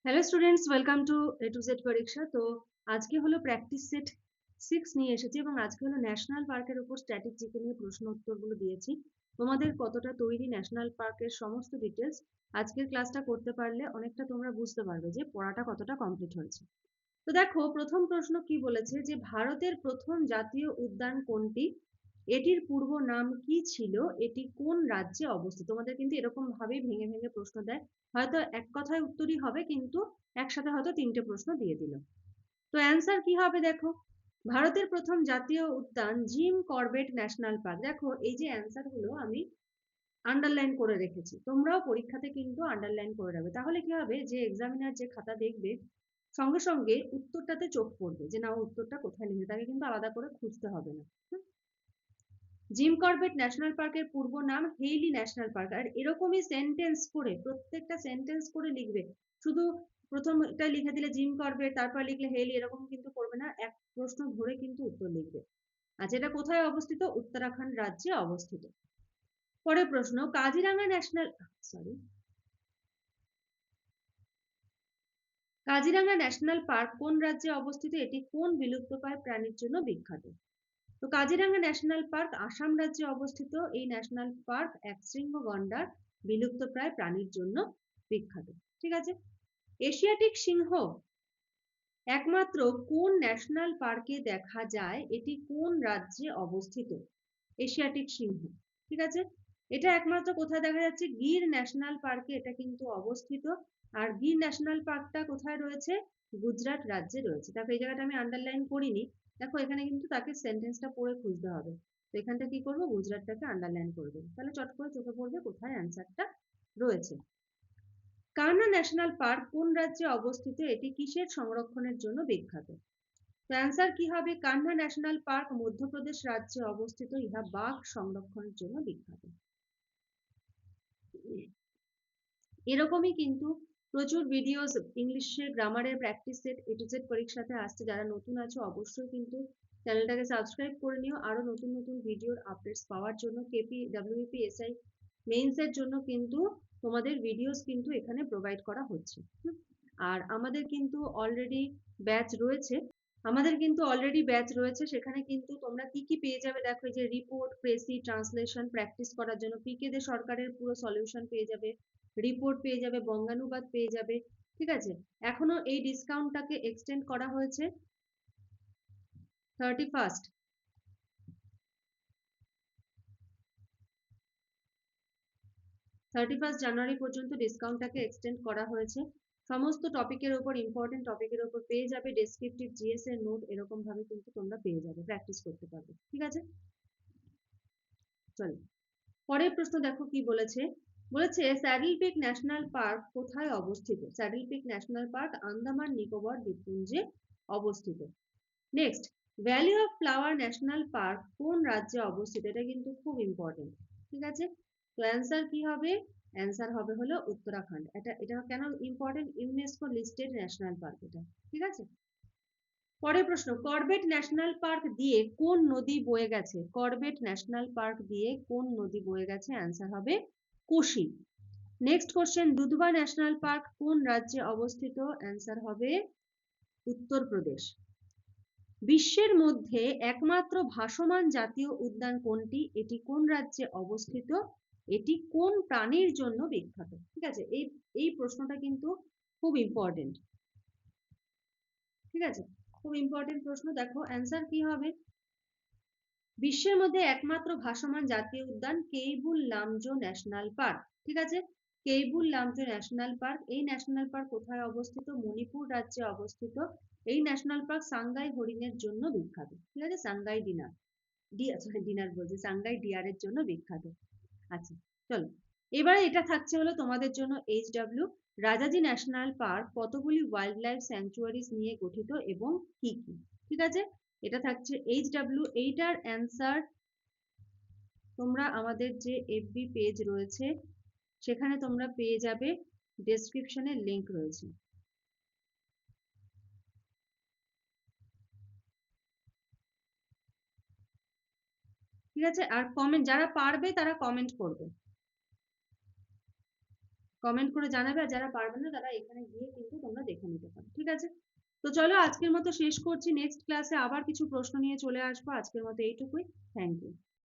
Hello students, welcome to A to Z পরীক্ষা। তো আজকে হলো প্র্যাকটিস সেট 6 নিয়ে এসেছি এবং আজকে হলো ন্যাশনাল পার্কের উপর স্ট্যাটিক জিকে নিয়ে প্রশ্ন উত্তরগুলো দিয়েছি। তোমাদের কতটা তৈরি ন্যাশনাল পার্কের সমস্ত ডিটেলস আজকের ক্লাসটা করতে পারলে অনেকটা তোমরা বুঝতে পারবে যে পড়াটা কতটা কমপ্লিট হয়েছে। তো দেখো, প্রথম প্রশ্ন কি বলেছে যে ভারতের প্রথম জাতীয় উদ্যান কোনটি, এটির পূর্ব নাম কি ছিল, এটি কোন রাজ্যে অবস্থিত। তোমাদের কিন্তু এরকম ভাবেই ভেঙে ভেঙে প্রশ্ন দেয়, হয়তো এক কথায় উত্তরই হবে কিন্তু একসাথে হয়তো তিনটে প্রশ্ন দিয়ে দিল। তো অ্যান্সার কি হবে দেখো, ভারতের প্রথম জাতীয় উদ্যান জিম করবেট ন্যাশনাল পার্ক। দেখো এই যে অ্যান্সার গুলো আমি আন্ডারলাইন করে রেখেছি, তোমরাও পরীক্ষাতে কিন্তু আন্ডারলাইন করে রাখবে, তাহলে কি হবে যে এক্সামিনার যে খাতা দেখবে সঙ্গে সঙ্গে উত্তরটাতে চোখ পড়বে যে না, উত্তরটা কোথায় লিখেছে, তাকে কিন্তু আলাদা করে খুঁজতে হবে না। জিম করবেট ন্যাশনাল পার্কের পূর্ব নাম হেইলি ন্যাশনাল পার্ক। আর এরকমই সেন্টেন্স করে প্রত্যেকটা সেন্টেন্স করে লিখবে, শুধু প্রথমটা লিখে দিলে জিম করবেট তারপর লিখলে হেইলি, এরকম কিন্তু করবে না, এক প্রশ্ন ধরে কিন্তু উত্তর লিখবে। আচ্ছা, এটা কোথায় অবস্থিত? উত্তরাখণ্ড রাজ্যে অবস্থিত। পরের প্রশ্ন, কাজিরাঙ্গা ন্যাশনাল পার্ক কোন রাজ্যে অবস্থিত, এটি কোন বিলুপ্তপ্রায় প্রাণীর জন্য বিখ্যাত? তো কাজিরাঙ্গা ন্যাশনাল পার্ক আসাম রাজ্যে অবস্থিত। এই ন্যাশনাল পার্ক একশৃঙ্গ গন্ডার বিলুপ্তপ্রায় প্রাণীর জন্য বিখ্যাত। ঠিক আছে। এশিয়াটিক সিংহ একমাত্র কোন ন্যাশনাল পার্কে দেখা যায়, এটি কোন রাজ্যে অবস্থিত? এশিয়াটিক সিংহ, ঠিক আছে, এটা একমাত্র কোথায় দেখা যাচ্ছে? গির ন্যাশনাল পার্কে এটা কিন্তু অবস্থিত। আর গির ন্যাশনাল পার্কটা কোথায় রয়েছে? গুজরাট রাজ্যে রয়েছে। দেখো এই জায়গাটা আমি আন্ডারলাইন করিনি, দেখো এখানে কিন্তু তাকে সেন্টেন্সটা পড়ে খুঁজতে হবে। তো এখানটা কি করবো, গুজরাটটাকে আন্ডারলাইন করবে, তাহলে চট করে চোখে পড়বে কোথায় অ্যান্সারটা রয়েছে। কান্হা ন্যাশনাল পার্ক কোন রাজ্যে অবস্থিত, এটি কিসের সংরক্ষণের জন্য বিখ্যাত? তো অ্যান্সার কি হবে, কান্হা ন্যাশনাল পার্ক মধ্যপ্রদেশ রাজ্যে অবস্থিত, ইহা বাঘ সংরক্ষণের জন্য বিখ্যাত। এরকমই কিন্তু প্রচুর ভিডিওস ইংলিশে গ্রামারের practice set A to Z পরীক্ষাতে আসছে। যারা নতুন আছো অবশ্যই কিন্তু চ্যানেলটাকে সাবস্ক্রাইব করে নিও আরো নতুন নতুন ভিডিওর আপডেটস পাওয়ার জন্য। কেপি ডাব্লিউপি এসআই মেইনস এর জন্য কিন্তু তোমাদের ভিডিওস কিন্তু এখানে প্রোভাইড করা হচ্ছে। আর আমাদের কিন্তু অলরেডি ব্যাচ রয়েছে, সেখানে কিন্তু তোমরা কি কি পেয়ে যাবে দেখো, এই যে রিপোর্ট, প্রেসি, ট্রান্সলেশন প্র্যাকটিস করার জন্য পিকে দে সরকারের পুরো সলিউশন পেয়ে যাবে, রিপোর্ট পেয়ে যাবে, বঙ্গানুবাদ পেয়ে যাবে। ঠিক আছে, এখনো এই ডিসকাউন্টটাকে এক্সটেন্ড করা হয়েছে 31 জানুয়ারি পর্যন্ত ডিসকাউন্টটাকে এক্সটেন্ড করা হয়েছে। সমস্ত টপিকের উপর, ইম্পর্টেন্ট টপিকের উপর পেয়ে যাবে ডেসক্রিপটিভ জিএস এর নোট, এরকম ভাবে কিন্তু তোমরা পেয়ে যাবে, প্র্যাকটিস করতে পারবে। ঠিক আছে, চলো পরের প্রশ্ন দেখো কি বলেছে। বলেছে স্যাডল পিক ন্যাশনাল পার্ক কোথায় অবস্থিত? Saddle peak national park Andaman Nicobar দ্বীপপুঞ্জে অবস্থিত। Next, valley of flower national park কোন রাজ্যে অবস্থিত? এটা কিন্তু খুব ইম্পর্টেন্ট। ঠিক আছে, তো অ্যান্সার কি হবে? অ্যান্সার হবে হলো উত্তরাখণ্ড। এটা এটা কেন important? UNESCO listed national park এটা। ঠিক আছে, পরের প্রশ্ন, করবেট ন্যাশনাল পার্ক দিয়ে কোন নদী বয়ে গেছে? করবেট ন্যাশনাল পার্ক দিয়ে কোন নদী বয়ে গেছে? অ্যান্সার হবে Kosi. Next question, Dudhwa national park কোন রাজ্যে অবস্থিত? অ্যান্সার হবে উত্তরপ্রদেশ। বিশ্বের মধ্যে একমাত্র ভাসমান জাতীয় উদ্যান কোনটি? এটি কোন রাজ্যে অবস্থিত? এটি কোন প্রাণীর জন্য বিখ্যাত? ঠিক আছে, এই প্রশ্নটা কিন্তু খুব ইম্পর্টেন্ট। ঠিক আছে, খুব ইম্পর্টেন্ট প্রশ্ন। দেখো অ্যান্সার কি হবে, বিশ্বের মধ্যে একমাত্র ভাসমান জাতীয় উদ্যান কেইবুল লামজো ন্যাশনাল পার্ক। ঠিক আছে, কেইবুল লামজো ন্যাশনাল পার্ক, এই ন্যাশনাল পার্ক কোথায় অবস্থিত? মণিপুর রাজ্যে অবস্থিত। এই ন্যাশনাল পার্ক সাংগাই হরিণের জন্য বিখ্যাত। ঠিক আছে, সাংগাই ডিনার বলছি, সাংগাই ডিয়ারের জন্য বিখ্যাত। আচ্ছা চলো, এবারে এটা থাকছে হলো তোমাদের জন্য HW, রাজাজি ন্যাশনাল পার্ক কতগুলি ওয়াইল্ড লাইফ স্যাংচুয়ারিজ নিয়ে গঠিত এবং কি কি? ঠিক আছে, এটা থাকছে HW। এইটার অ্যান্সার তোমরা আমাদের যে FB পেজ রয়েছে সেখানে তোমরা পেয়ে যাবে, ডেসক্রিপশনে লিংক রয়েছে। ঠিক আছে, আর কমেন্ট যারা পারবে তারা কমেন্ট করবে, কমেন্ট করে জানাবে, আর যারা পারবে না তারা এখানে গিয়ে কিন্তু তোমরা দেখে নিতে পারো, ঠিক আছে? তো চলো আজকের মতো শেষ করছি, নেক্সট ক্লাসে আবার কিছু প্রশ্ন নিয়ে চলে আসবো, আজকের মতো এইটুকুই। Thank you.